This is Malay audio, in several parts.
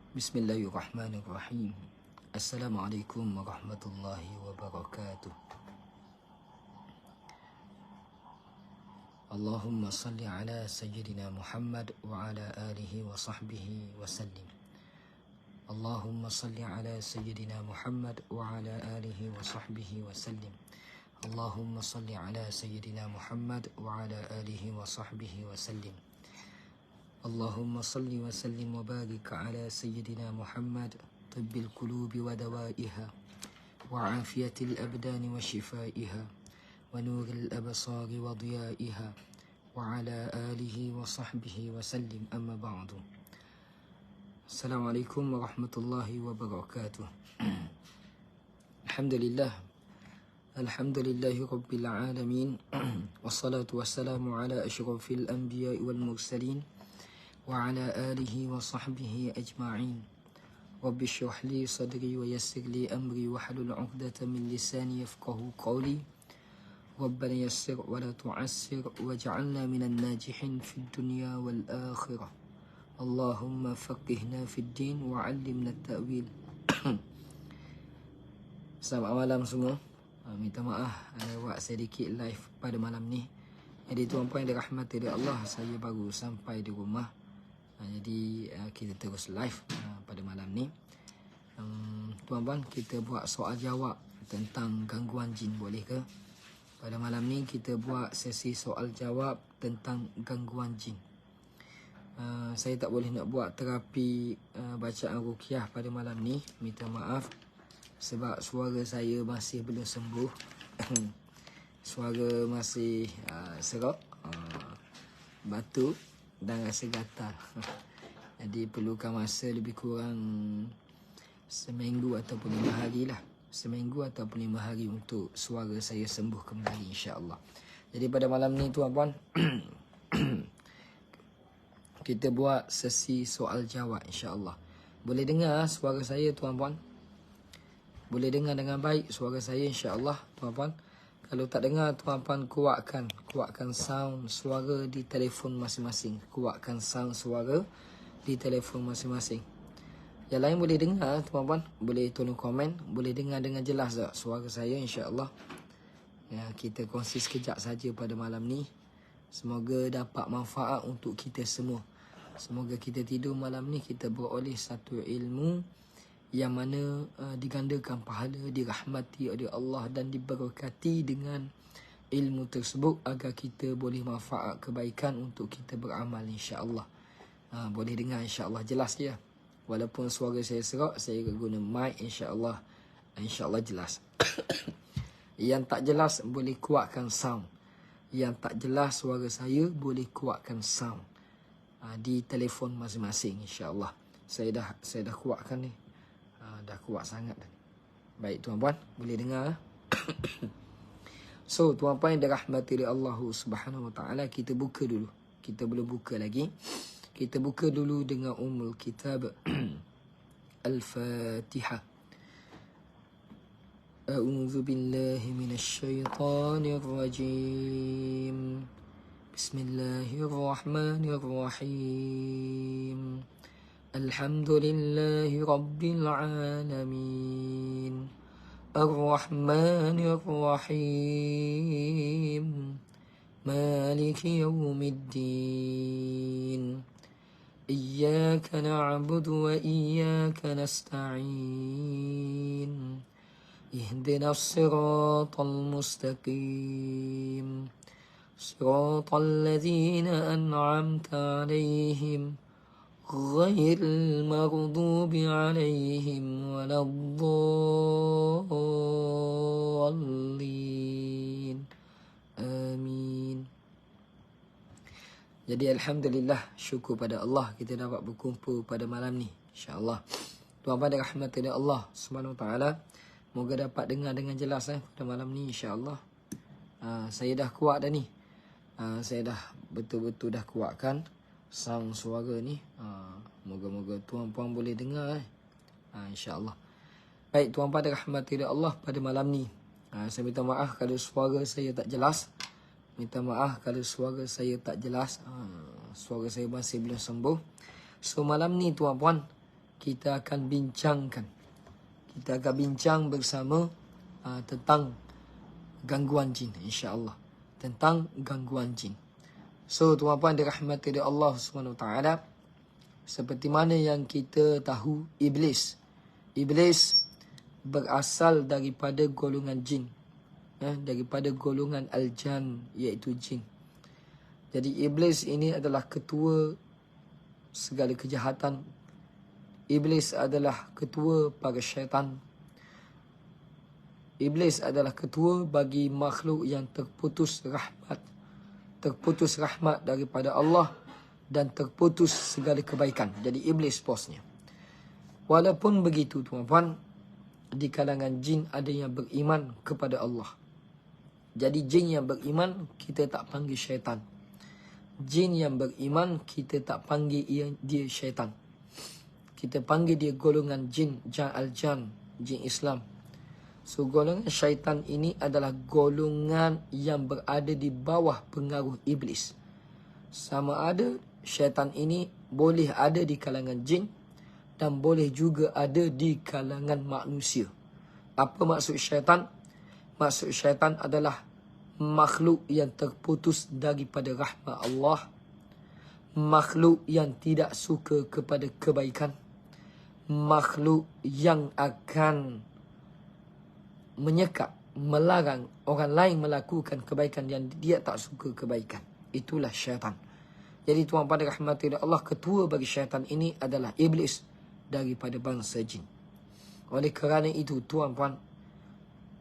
Bismillahirrahmanirrahim. Assalamualaikum warahmatullahi wabarakatuh. Allahumma salli ala sayyidina Muhammad wa ala alihi wa sahbihi wa sallim. Allahumma salli ala sayyidina Muhammad wa ala alihi wa sahbihi wa sallim. Allahumma salli ala sayyidina Muhammad wa ala alihi wa sahbihi wa sallim. Allahumma salli wa sallim wa barik ala sayyidina Muhammad tibbil qulubi wa dawaiha wa afiyatil abdani wa shifaiha wa nuril absari wa diyaiha wa ala alihi wa sahbihi wa sallim, amma ba'du. Assalamualaikum warahmatullahi wabarakatuh. Alhamdulillahi rabbil alamin. Wassalatu wassalamu ala asyrafil anbiya'i wal mursalin wa ala alihi wa sahbihi ajma'in. Rabbi shrah li sadri wa yassir li amri wa hlul 'uqdatam min lisani yafqahu qawli. Rabbana yassir wa la tu'assir waj'alna minan najihin fid dunya wal akhirah. Allahumma faqihna fid din wa 'allimna at-ta'wil. Selamat malam semua. Minta maaf ada buat sedikit live pada malam ni. Jadi tuan-puan yang dirahmati oleh Allah, saya baru sampai di rumah. Jadi kita terus live pada malam ni. Tuan-puan, kita buat soal jawab tentang gangguan jin, boleh ke? Pada malam ni kita buat sesi soal jawab tentang gangguan jin. Saya tak boleh nak buat terapi bacaan ruqyah pada malam ni. Minta maaf sebab suara saya masih belum sembuh. Suara masih serak, batuk dan rasa gatal. Jadi perlukan masa lebih kurang seminggu ataupun 5 hari lah. Seminggu ataupun 5 hari untuk suara saya sembuh kembali, insya-Allah. Jadi pada malam ni tuan-puan, kita buat sesi soal jawab, insya-Allah. Boleh dengar suara saya tuan-puan? Boleh dengar dengan baik suara saya, insya-Allah tuan-puan? Kalau tak dengar, tuan-puan kuatkan sound suara di telefon masing-masing. Kuatkan sound suara di telefon masing-masing. Yang lain boleh dengar, tuan-puan. Boleh tolong komen. Boleh dengar dengan jelas tak suara saya, insya-Allah. Ya, kita kongsi sekejap saja pada malam ni. Semoga dapat manfaat untuk kita semua. Semoga kita tidur malam ni, kita beroleh satu ilmu yang mana digandakan pahala, dirahmati oleh Allah dan diberkati dengan ilmu tersebut agar kita boleh manfaat kebaikan untuk kita beramal, insya-Allah. Boleh dengar, insya-Allah, jelas je. Walaupun suara saya serak, saya guna mic, insya-Allah. Insya-Allah jelas. Yang tak jelas boleh kuatkan sound. Yang tak jelas suara saya boleh kuatkan sound di telefon masing-masing, insya-Allah. Saya dah kuatkan ni. Dah kuat sangat dah. Baik tuan-puan, boleh dengar. So tuan-puan yang dirahmati oleh Allah Subhanahu Wa Taala, kita buka dulu. Kita belum buka lagi. Kita buka dulu dengan Ummul Kitab. Al-Fatihah. A'udzu billahi minasy syaithanir rajim. Bismillahirrahmanirrahim. Alhamdulillahi Rabbil Alamin. Ar-Rahmanir Rahim. Maliki Yawmiddin. Iyyaka na'budu wa iyyaka nasta'in. Ihdinas siratal mustaqim. Siratal ladzina an'amta 'alaihim غير المغضوب عليهم ولا الضالين آمين. Jadi alhamdulillah, syukur pada Allah kita dapat berkumpul pada malam ni, insya-Allah. Tuan-tuan dirahmati oleh Allah Subhanahu Wa Taala, moga dapat dengar dengan jelas pada malam ni, insya-Allah. Saya dah kuat dah ni. Saya dah betul-betul dah kuatkan sound suara ni. Moga-moga tuan-puan boleh dengar insya-Allah. Baik tuan-puan dirahmati oleh Allah, pada malam ni saya minta maaf kalau suara saya tak jelas. Minta maaf kalau suara saya tak jelas. Suara saya masih belum sembuh. So malam ni tuan-puan, kita akan bincangkan. Kita akan bincang bersama tentang gangguan jin, insya-Allah. Tentang gangguan jin. So, tuan-puan dirahmati oleh Allah SWT, seperti mana yang kita tahu, Iblis berasal daripada golongan jin. Daripada golongan al-jan, iaitu jin. Jadi Iblis ini adalah ketua segala kejahatan. Iblis adalah ketua para syaitan. Iblis adalah ketua bagi makhluk yang terputus rahmat daripada Allah dan terputus segala kebaikan. Jadi Iblis bosnya. Walaupun begitu, tuan-puan, di kalangan jin ada yang beriman kepada Allah. Jadi jin yang beriman kita tak panggil syaitan. Jin yang beriman kita tak panggil dia syaitan. Kita panggil dia golongan jin, al-jan, jin Islam. So golongan syaitan ini adalah golongan yang berada di bawah pengaruh iblis. Sama ada syaitan ini boleh ada di kalangan jin dan boleh juga ada di kalangan manusia. Apa maksud syaitan? Maksud syaitan adalah makhluk yang terputus daripada rahmat Allah. Makhluk yang tidak suka kepada kebaikan. Makhluk yang akan menyekat, melarang orang lain melakukan kebaikan yang dia tak suka kebaikan. Itulah syaitan. Jadi tuan-tuan dirahmati oleh Allah, ketua bagi syaitan ini adalah iblis daripada bangsa jin. Oleh kerana itu tuan-tuan,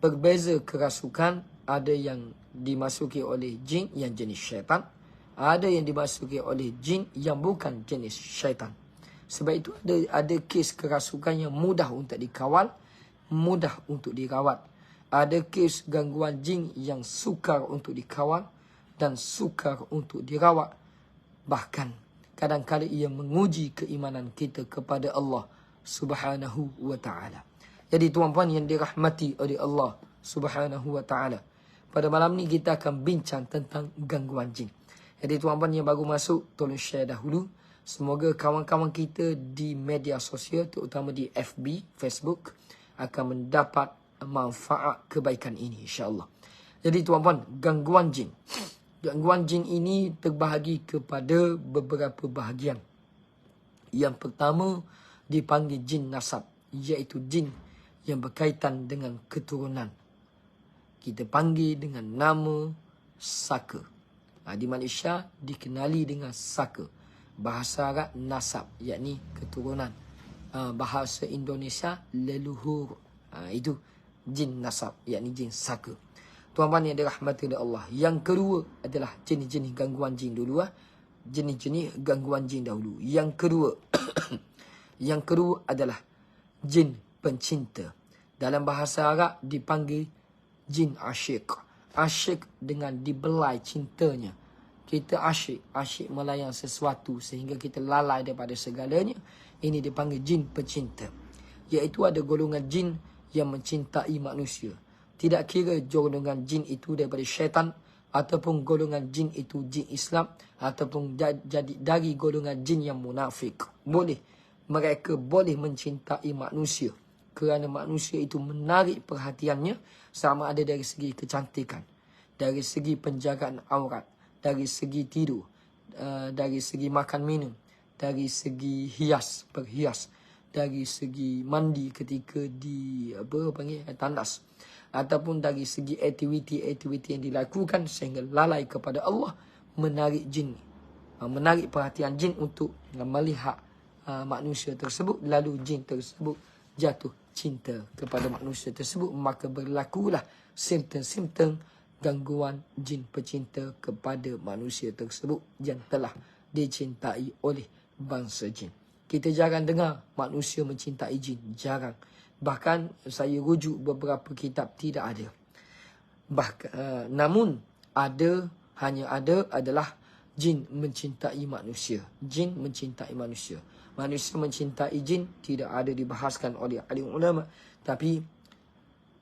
berbeza kerasukan, ada yang dimasuki oleh jin yang jenis syaitan, ada yang dimasuki oleh jin yang bukan jenis syaitan. Sebab itu ada kes kerasukan yang mudah untuk dikawal, mudah untuk dirawat. Ada kes gangguan jin yang sukar untuk dikawal dan sukar untuk dirawat. Bahkan kadang-kadang ia menguji keimanan kita kepada Allah Subhanahu wa ta'ala. Jadi tuan-puan yang dirahmati oleh Allah Subhanahu wa ta'ala, pada malam ni kita akan bincang tentang gangguan jin. Jadi tuan-puan yang baru masuk, tolong share dahulu. Semoga kawan-kawan kita di media sosial, terutama di FB, Facebook, akan mendapat manfaat kebaikan ini, insya-Allah. Jadi tuan-puan, gangguan jin. Gangguan jin ini terbahagi kepada beberapa bahagian. Yang pertama dipanggil jin nasab, iaitu jin yang berkaitan dengan keturunan. Kita panggil dengan nama saka. Di Malaysia dikenali dengan saka. Bahasa Arab nasab, yakni keturunan. Bahasa Indonesia leluhur. Itu jin nasab, yakni jin saka. Tuan-tuan yang dirahmati oleh Allah. Yang kedua adalah jenis-jenis gangguan jin dulu. Jenis-jenis gangguan jin dahulu. Yang kedua adalah jin pencinta. Dalam bahasa Arab dipanggil jin asyik. Asyik dengan dibelai cintanya. Kita asyik melayang sesuatu sehingga kita lalai daripada segalanya. Ini dipanggil jin pencinta. Iaitu ada golongan jin yang mencintai manusia. Tidak kira golongan jin itu daripada syaitan, ataupun golongan jin itu jin Islam, ataupun jadi dari golongan jin yang munafik. Mereka boleh mencintai manusia kerana manusia itu menarik perhatiannya, sama ada dari segi kecantikan, dari segi penjagaan aurat, dari segi tidur, dari segi makan minum, dari segi berhias, dari segi mandi ketika di tandas, ataupun dari segi aktiviti yang dilakukan sehingga lalai kepada Allah, menarik jin, menarik perhatian jin untuk melihat manusia tersebut, lalu jin tersebut jatuh cinta kepada manusia tersebut, maka berlakulah simptom-simptom gangguan jin pecinta kepada manusia tersebut yang telah dicintai oleh bangsa jin. Kita jarang dengar manusia mencintai jin, jarang. Bahkan saya rujuk beberapa kitab, tidak ada. Namun hanya ada adalah jin mencintai manusia. Jin mencintai manusia. Manusia mencintai jin tidak ada dibahaskan oleh alim ulama, tapi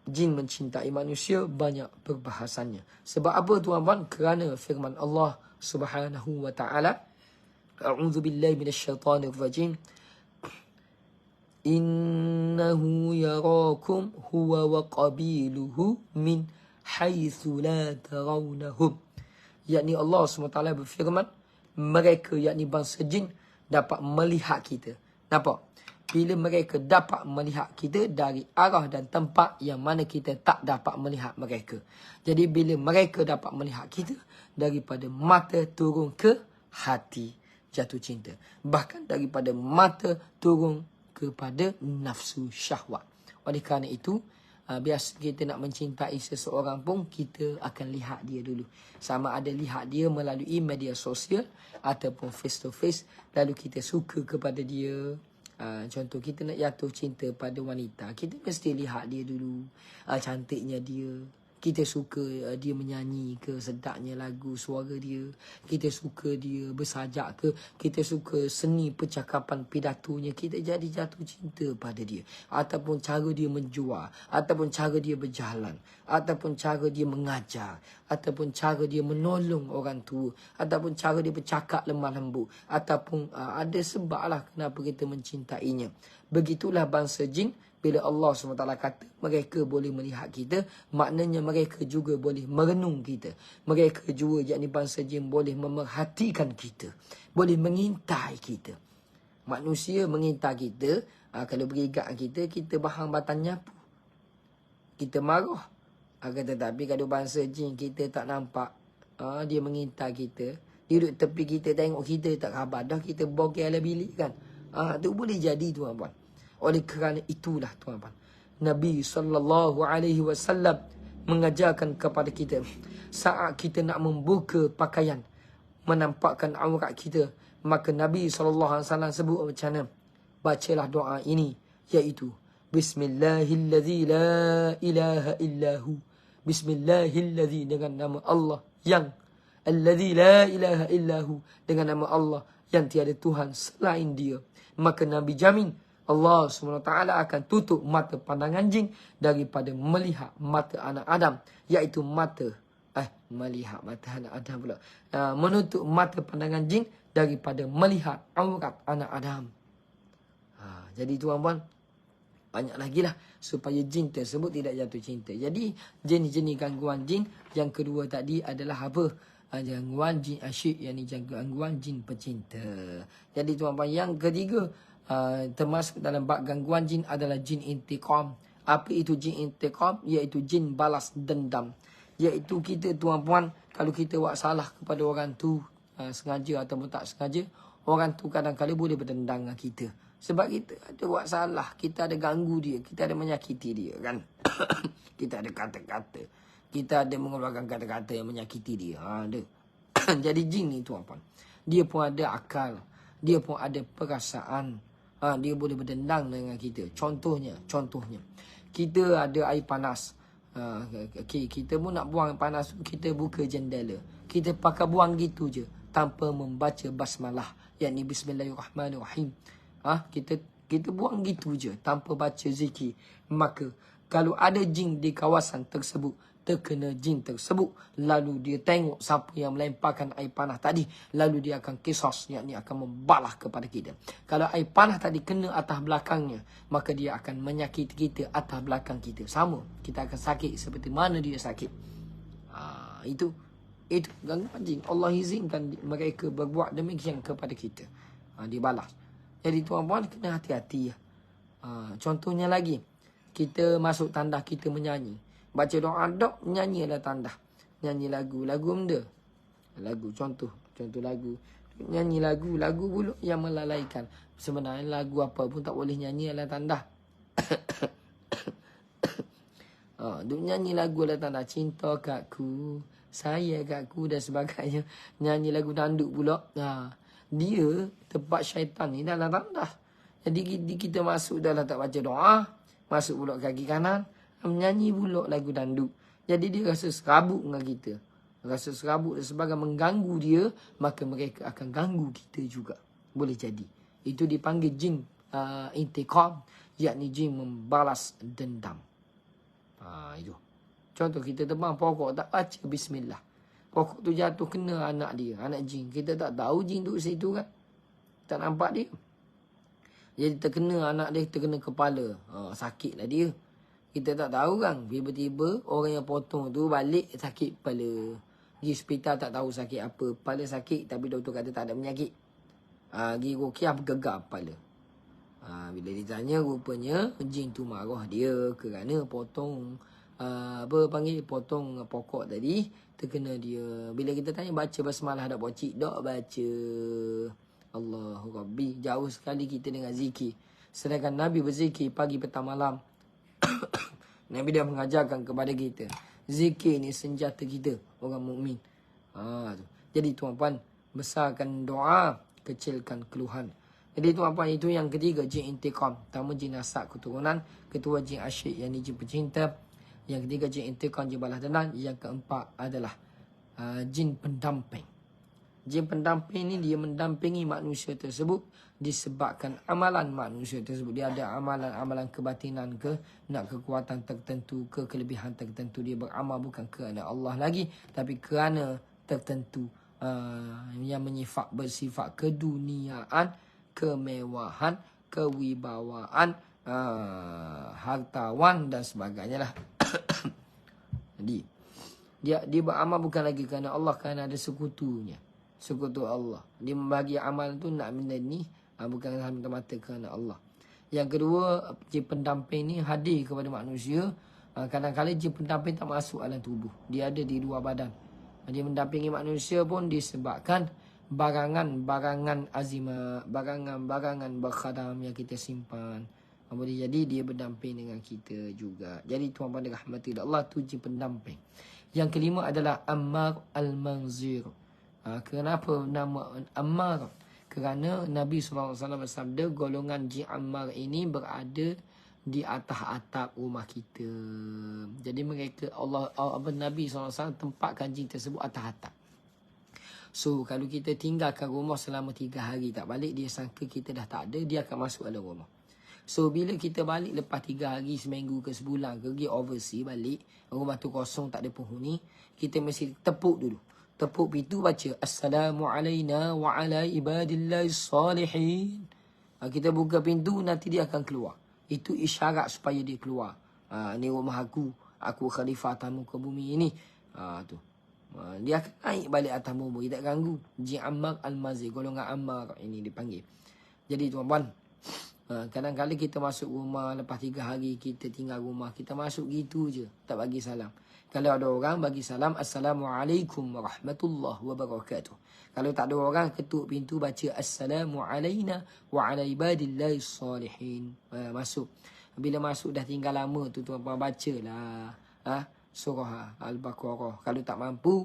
jin mencintai manusia banyak perbahasannya. Sebab apa tuan-tuan? Kerana firman Allah Subhanahu wa ta'ala, A'udzu billahi minasyaitonir rajim. innahu yarakum huwa wa qabiluhu min haitsu la tarawnahum. Yakni Allah SWT berfirman, mereka yakni bangsa jin dapat melihat kita. Nampak? Bila mereka dapat melihat kita dari arah dan tempat yang mana kita tak dapat melihat mereka. Jadi bila mereka dapat melihat kita, daripada mata turun ke hati, jatuh cinta. Bahkan daripada mata turun kepada nafsu syahwat. Oleh kerana itu, biasa kita nak mencintai seseorang pun, kita akan lihat dia dulu. Sama ada lihat dia melalui media sosial ataupun face to face, lalu kita suka kepada dia. Contoh kita nak jatuh cinta pada wanita, kita mesti lihat dia dulu, cantiknya dia, kita suka dia menyanyi ke, sedapnya lagu suara dia, kita suka dia bersajak ke, kita suka seni percakapan pidatonya, kita jadi jatuh cinta pada dia. Ataupun cara dia menjual, ataupun cara dia berjalan, ataupun cara dia mengajar, ataupun cara dia menolong orang tua, ataupun cara dia bercakap lemah lembut, ataupun ada sebab lah kenapa kita mencintainya. Begitulah bangsa jin. Bila Allah SWT kata mereka boleh melihat kita, maknanya mereka juga boleh merenung kita. Mereka juga, yakni bangsa jin, boleh memerhatikan kita, boleh mengintai kita. Manusia mengintai kita, kalau berikat kita, kita bahang batang nyapu, kita marah. Akan tetapi kalau bangsa jin kita tak nampak, dia mengintai kita, dia duduk tepi kita, tengok kita tak khabar dah, kita bogel ala bilik kan. Tu boleh jadi tuan-puan. Oleh kerana itulah tuan-tuan, Nabi SAW mengajarkan kepada kita, saat kita nak membuka pakaian, menampakkan aurat kita, maka Nabi SAW sebut macam mana? Bacalah doa ini, iaitu Bismillahilladzi la ilaha illahu. Bismillahilladzi, dengan nama Allah yang alladzi la ilaha illahu, dengan nama Allah yang tiada Tuhan selain dia. Maka Nabi jamin Allah SWT akan tutup mata pandangan jin daripada melihat mata anak Adam, iaitu melihat mata anak Adam pula. Menutup mata pandangan jin daripada melihat aurat anak Adam. Jadi tuan-tuan, banyak lagi lah supaya jin tersebut tidak jatuh cinta. Jadi jenis-jenis gangguan jin yang kedua tadi adalah apa? Gangguan jin asyik, yakni gangguan jin pecinta. Jadi tuan-tuan, yang ketiga, termasuk dalam bab gangguan jin adalah jin intiqam. Apa itu jin intiqam? Iaitu jin balas dendam. Iaitu kita tuan-puan, kalau kita buat salah kepada orang tu, sengaja ataupun tak sengaja, orang tu kadang-kadang boleh berdendam dengan kita. Sebab kita ada buat salah, kita ada ganggu dia, kita ada menyakiti dia kan. Kita ada kata-kata, kita ada mengeluarkan kata-kata yang menyakiti dia. Ada. Jadi jin ni tuan-puan, dia pun ada akal, dia pun ada perasaan. Dia boleh berdendang dengan kita. Contohnya, kita ada air panas. Kita pun nak buang panas, kita buka jendela. Kita pakai buang gitu je, tanpa membaca basmalah, yakni Bismillahirrahmanirrahim. Kita buang gitu je, tanpa baca zikir. Maka, kalau ada jin di kawasan tersebut, terkena jin tersebut, lalu dia tengok siapa yang melemparkan air panas tadi, lalu dia akan kisos, yakni akan membalas kepada kita. Kalau air panas tadi kena atas belakangnya, maka dia akan menyakiti kita atas belakang kita. Sama, kita akan sakit seperti mana dia sakit. Itu gangguan jin. Allah izinkan mereka berbuat demikian kepada kita. Dibalas. Jadi tuan-puan, kena hati-hati. Contohnya lagi, kita masuk tandas, kita menyanyi. Baca doa dok, nyanyi ada tanda. Nyanyi lagu benda. Contoh lagu. Nyanyi lagu pula yang melalaikan. Sebenarnya lagu apa pun tak boleh nyanyi ala tanda. Duk nyanyi lagu ala tanda, cinta katku, saya katku dan sebagainya. Nyanyi lagu danduk pula. Dia tempat syaitan ni dalam tanda. Jadi kita masuk dalam tak baca doa, masuk pula kaki kanan, menyanyi pula lagu danduk. Jadi dia rasa serabut dengan kita. Rasa serabut dan sebagai mengganggu dia, maka mereka akan ganggu kita juga. Boleh jadi. Itu dipanggil jin intiqam, yakni jin membalas dendam. Itu. Contoh kita tebang pokok, tak baca bismillah. Pokok tu jatuh kena anak dia, anak jin. Kita tak tahu jin duduk situ kan. Tak nampak dia. Jadi terkena anak dia, terkena kepala. Sakitlah dia. Kita tak tahu kan. Tiba-tiba orang yang potong tu balik sakit kepala. Pergi hospital tak tahu sakit apa. Kepala sakit tapi doktor kata tak ada penyakit. Pergi rukiah bergegar kepala. Bila ditanya rupanya jin tu marah dia kerana potong potong pokok tadi terkena dia. Bila kita tanya baca basmalah dak pocik, dak baca. Allahu Rabbi, jauh sekali kita dengan zikir. Sedangkan Nabi berzikir pagi petang malam. Nabi dah mengajarkan kepada kita. Zikir ni senjata kita, orang mukmin. Jadi tuan-puan, besarkan doa, kecilkan keluhan. Jadi tuan-puan, itu yang ketiga, jin intiqam. Pertama, jin nasab keturunan. Kedua, jin asyik, yang ni jin pecinta. Yang ketiga, jin intiqam, jin balas dendam. Yang keempat adalah jin pendamping. Jin pendamping ni dia mendampingi manusia tersebut disebabkan amalan manusia tersebut. Dia ada amalan-amalan kebatinan ke, nak kekuatan tertentu ke, kelebihan tertentu. Dia beramal bukan kerana Allah lagi, tapi kerana tertentu yang bersifat keduniaan, kemewahan, kewibawaan, hartawan dan sebagainya lah. Jadi dia beramal bukan lagi kerana Allah, kerana ada sekutunya. Sekutu Allah. Dia membagi amal tu nak minta ni, bukan semata-mata kerana Allah. Yang kedua, jin pendamping ni hadir kepada manusia. Kadang-kadang jin pendamping tak masuk dalam tubuh. Dia ada di luar badan. Dia mendampingi manusia pun disebabkan barangan-barangan azimah, barangan-barangan berkhadam yang kita simpan. Boleh jadi dia berdamping dengan kita juga. Jadi tuan-tuan dirahmati Allah, tu jin pendamping. Yang kelima adalah Ammar al-Manzir. Kenapa nama Ammar? Kerana Nabi SAW bersabda, golongan jin Ammar ini berada di atas atap rumah kita. Jadi mereka, Nabi SAW tempatkan jin tersebut atas atap. So, kalau kita tinggalkan rumah selama 3 hari tak balik, dia sangka kita dah tak ada, dia akan masuk dalam rumah. So, bila kita balik lepas 3 hari, seminggu ke sebulan ke, pergi overseas balik, rumah tu kosong, tak ada penghuni, kita mesti tepuk dulu. Tepuk pintu, baca Assalamualaikum wa ala ibadillahi salihin. Kita buka pintu, nanti dia akan keluar. Itu isyarat supaya dia keluar. Ni rumah aku khalifah atas muka bumi ini. Tu. Dia akan naik balik atas bumi, tak ganggu. Jin Ammar al-Manzir, golongan Ammar ini dipanggil. Jadi tuan-tuan, kadang-kadang kita masuk rumah, lepas 3 hari kita tinggal rumah, kita masuk gitu je, tak bagi salam. Kalau ada orang bagi salam, Assalamualaikum warahmatullahi wabarakatuh. Kalau tak ada orang, ketuk pintu, baca Assalamualaikum wa ala ibadillahi salihin. Masuk. Bila masuk dah tinggal lama tu, tuan-tuan bacalah surah Al-Baqarah. Kalau tak mampu,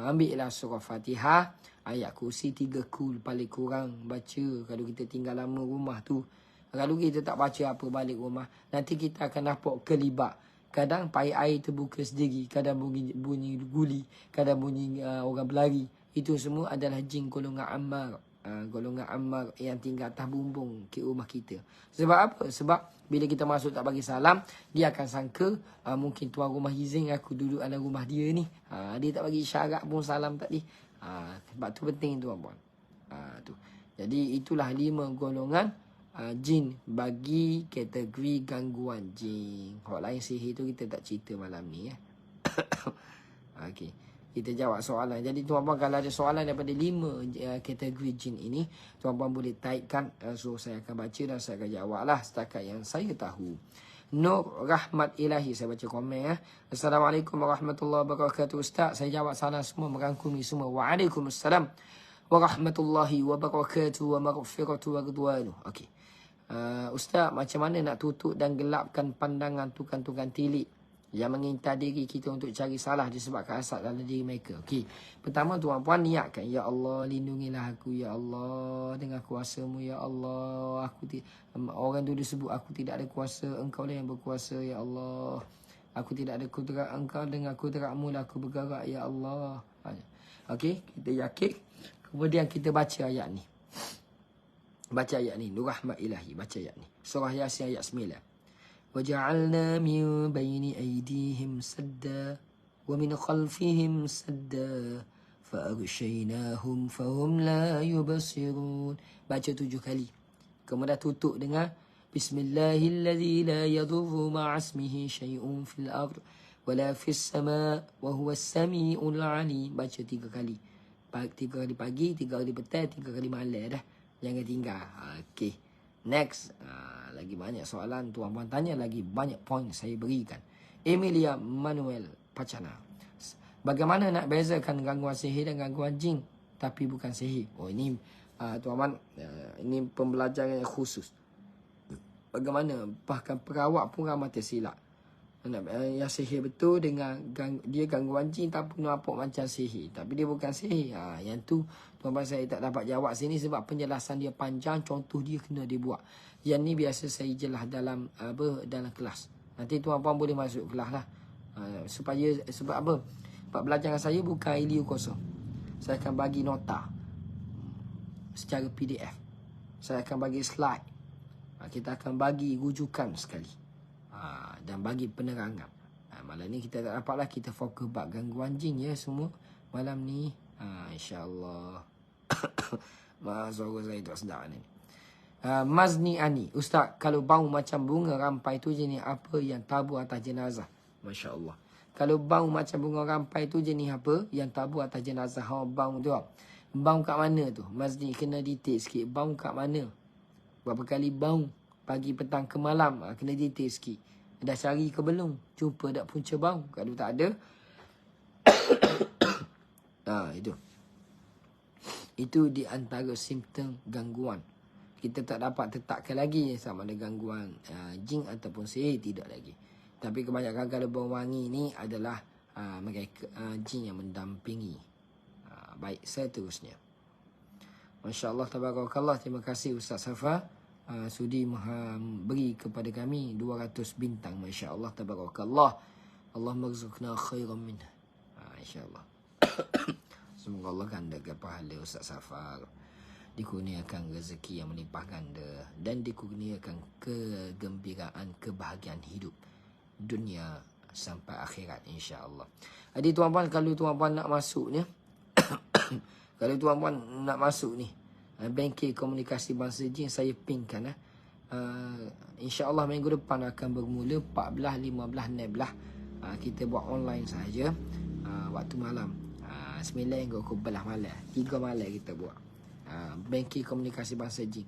ambillah surah Fatihah, ayat kursi 3 kul paling kurang baca kalau kita tinggal lama rumah tu. Kalau kita tak baca apa balik rumah, nanti kita akan nampak kelibak. Kadang pai air terbuka sendiri, kadang bunyi guli, kadang bunyi orang berlari. Itu semua adalah jin golongan Ammar. Golongan Ammar yang tinggal atas bumbung ke rumah kita. Sebab apa? Sebab bila kita masuk tak bagi salam, dia akan sangka mungkin tuan rumah izin aku duduk dalam rumah dia ni. Dia tak bagi syarat pun salam tadi. Sebab tu penting tuan-puan. Tu. Jadi itulah 5 golongan jin bagi kategori gangguan jin. Hotline sihir tu kita tak cerita malam ni ya. Okey. Kita jawab soalan. Jadi tuan-puan kalau ada soalan daripada 5 kategori jin ini, tuan-puan boleh typekan. So saya akan baca dan saya akan jawab lah setakat yang saya tahu. Nur Rahmat Ilahi, saya baca komen ya. Assalamualaikum warahmatullahi wabarakatuh. Ustaz, saya jawab salam semua, merangkumi semua. Waalaikumsalam warahmatullahi wabarakatuh wa maghfiratu wa ridwanu. Okey. Ustaz, macam mana nak tutup dan gelapkan pandangan tukang-tukang tilik yang mengintai diri kita untuk cari salah disebabkan asal dalam diri mereka? Okey. Pertama tuan-puan niatkan, ya Allah lindungilah aku ya Allah dengan kuasa-Mu ya Allah. Orang dulu sebut aku tidak ada kuasa, Engkau lah yang berkuasa ya Allah. Aku tidak ada kudrat, Engkau dengan kudrat-Mu lah aku bergerak ya Allah. Okey, kita yakin. Kemudian kita baca ayat ni. Baca ayat ni, Nur Rahmat Ilahi, baca ayat ni. Surah Yasin ayat 9. وَجَعَلْنَا مِنْ بَيْنِ أَيْدِيهِمْ سَدًّا وَمِنْ خَلْفِهِمْ سَدًّا فَأَغْشَيْنَاهُمْ فَهُمْ لَا يُبْصِرُونَ. Baca 7 kali. Kemudian tutup dengan Bismillahilladzi la yadurru ma'asmihi syai'un fil ard wala fis sama' wa huwas sami'ul 'alim. Baca 3 kali. 3 kali pagi, 3 kali petang, 3 kali malam dah. Jangan tinggal. Okey. Next. Lagi banyak soalan tuan-puan tanya, lagi banyak poin saya berikan. Emilia Manuel Pacana. Bagaimana nak bezakan gangguan sihir dan gangguan jin tapi bukan sihir? Oh ini tuan-puan, ini pembelajaran yang khusus. Bagaimana bahkan perawat pun ramai tersilap. Yang sihir betul dengan dia gangguan jin tapi nampak macam sihir, tapi dia bukan sihir. Yang tu tuan-tuan saya tak dapat jawab sini sebab penjelasan dia panjang, contoh dia kena dibuat. Yang ni biasa saya jelas dalam dalam kelas. Nanti tuan-tuan boleh masuk kelas lah. Sebab apa? Sebab belajar dengan saya bukan ilmu kosong. Saya akan bagi nota secara PDF. Saya akan bagi slide. Kita akan bagi rujukan sekali. Dan bagi penerangan. Malam ni kita tak dapatlah, kita fokus bab gangguan jin ya semua malam ni. InsyaAllah. Suara saya tak sedap ni. Mazni Ani. Ustaz, kalau bau macam bunga rampai tu jenis apa yang tabur atas jenazah? Masya Allah. Kalau bau macam bunga rampai tu jenis apa yang tabur atas jenazah? Bau tu. Bau kat mana tu? Mazni kena detail sikit. Bau kat mana? Berapa kali bau? Pagi, petang ke malam? Kena detail sikit. Dah cari ke belum? Jumpa tak punca bau? Kalau tak ada. Itu. Itu di antara simptom gangguan. Kita tak dapat tetapkan lagi sama ada gangguan jin ataupun sihir, tidak lagi. Tapi kebanyakan kalau bau wangi ni adalah mereka jin yang mendampingi. Baik, seterusnya. Masya Allah, tabarakallah. Terima kasih Ustaz Safa. Sudi beri kepada kami 200 bintang. Masya Allah, tabarakallah. Allah marzukna khairan minha. Insya Allah. Semoga Allah gandakan pahala Ustaz Safar. Dikurniakan rezeki yang melimpah ganda. Dan dikurniakan kegembiraan, kebahagiaan hidup. Dunia sampai akhirat insya Allah. Jadi tuan-puan, kalau tuan-puan nak masuk ni. Kalau tuan-puan nak masuk ni. Bengkel Komunikasi Bangsa Jin saya pinkan. InsyaAllah minggu depan akan bermula 14, 15, 16. Kita buat online saja. Waktu malam 9 hingga ke 11 malam. 3 malam kita buat. Bengkel Komunikasi Bangsa Jin.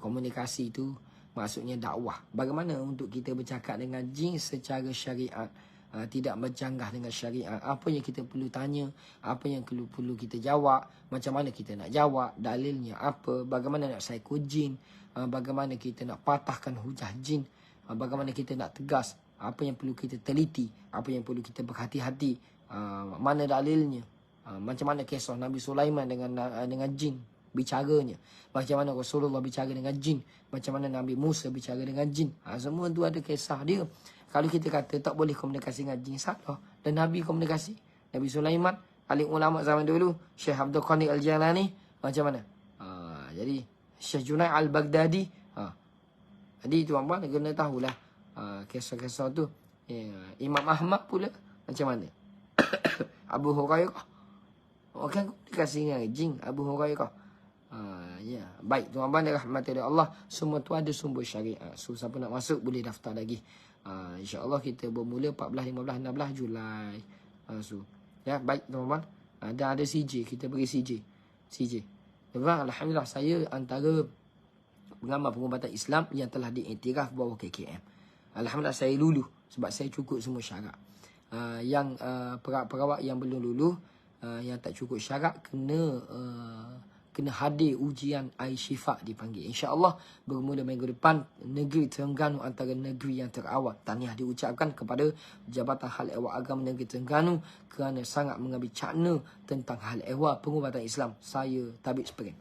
Komunikasi itu maksudnya dakwah. Bagaimana untuk kita bercakap dengan jin secara syariat. Tidak bercanggah dengan syariat. Apa yang kita perlu tanya, apa yang perlu kita jawab, macam mana kita nak jawab, dalilnya apa, bagaimana nak psycho jin, bagaimana kita nak patahkan hujah jin, bagaimana kita nak tegas, apa yang perlu kita teliti, apa yang perlu kita berhati-hati, mana dalilnya, macam mana kisah Nabi Sulaiman dengan jin bicaranya, macam mana Rasulullah bicara dengan jin, macam mana Nabi Musa bicara dengan jin. Semua tu ada kisah dia. Kalau kita kata tak boleh komunikasi dengan jin, salah. Dan Nabi komunikasi. Nabi Sulaiman, alim ulama zaman dulu, Syekh Abdul Qadir Al-Jalani, macam mana? Jadi, Syekh Junaid Al-Baghdadi. Jadi, tuan-puan kena tahulah kisah-kisah tu. Imam Ahmad pula, macam mana? Abu Hurairah. Kan komunikasi dengan jin, Abu Hurairah. Baik, tuan-tuan dirahmati oleh Allah, semua tu ada sumber syariat. So, siapa nak masuk boleh daftar lagi. InsyaAllah kita bermula 14, 15, 16 Julai. Baik tuan-tuan. Dan ada CJ, kita beri CJ. Tuan-tuan, alhamdulillah saya antara pengamal pengobatan Islam yang telah diiktiraf bawah KKM. Alhamdulillah saya luluh sebab saya cukup semua syarat. Yang perawat yang belum luluh, yang tak cukup syarat kena hadir ujian air syifa dipanggil. InsyaAllah bermula minggu depan, negeri Terengganu antara negeri yang terawal. Tahniah diucapkan kepada Jabatan Hal Ehwal Agama Negeri Terengganu kerana sangat mengambil cakna tentang hal ehwal pengobatan Islam. Saya tabik spring.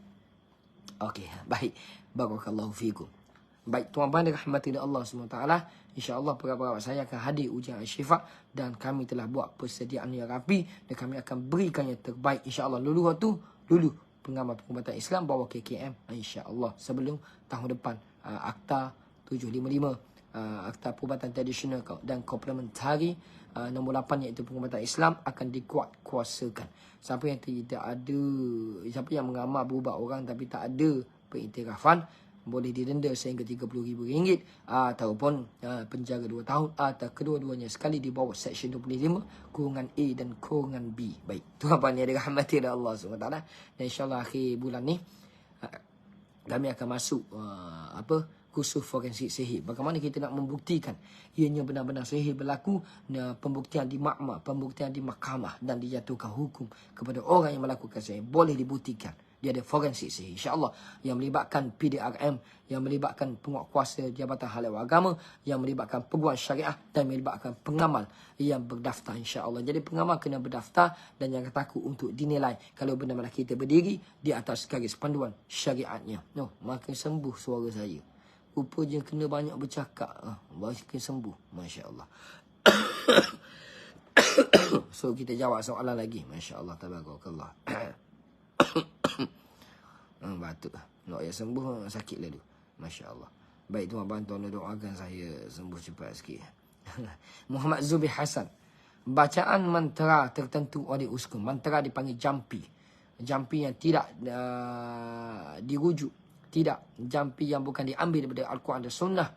Okey, baik. Barakallahu fiikum. Baik, tuan-tuan dirahmati oleh Allah SWT. InsyaAllah perawat-perawat saya akan hadir ujian air syifa dan kami telah buat persediaan yang rapi dan kami akan berikan yang terbaik. InsyaAllah luluh waktu, luluh pengamal pengobatan Islam bawah KKM insya-Allah sebelum tahun depan. Akta 755, Akta Perubatan Tradisional dan Komplementari nombor 8 iaitu pengobatan Islam akan dikuatkuasakan. Siapa yang tidak ada, siapa yang mengamal berubat orang tapi tak ada pengiktirafan, boleh didenda sehingga RM30,000 ataupun penjara 2 tahun atau kedua-duanya sekali di bawah Seksyen 25 kurungan A dan kurungan B. Baik, tuan-tuan yang dirahmati oleh Allah SWT. Dan insyaAllah akhir bulan ni kami akan masuk kursus forensik sihir. Bagaimana kita nak membuktikan ianya benar-benar sihir berlaku, pembuktian di makmah, pembuktian di mahkamah dan dijatuhkan hukum kepada orang yang melakukan sihir. Boleh dibuktikan. Dia ada forensik sihir, insya-Allah, yang melibatkan PDRM, yang melibatkan penguatkuasa Jabatan Halal Agama, yang melibatkan peguam syariah dan melibatkan pengamal yang berdaftar, insya-Allah. Jadi pengamal kena berdaftar dan jangan takut untuk dinilai kalau benar-benar kita berdiri di atas garis panduan syariatnya. Makin sembuh suara saya. Rupanya kena banyak bercakap, makin sembuh, masya-Allah. So kita jawab soalan lagi, masya-Allah, tabarakallah. Batuk. Nak ya sembuh, sakit lalu. Masya Allah. Baik, tuan-tuan, tolong doakan saya sembuh cepat sikit. Muhammad Zubi Hasan. Bacaan mantra tertentu oleh uskun. Mantra dipanggil jampi. Jampi yang tidak dirujuk. Tidak. Jampi yang bukan diambil daripada Al-Quran dan Sunnah.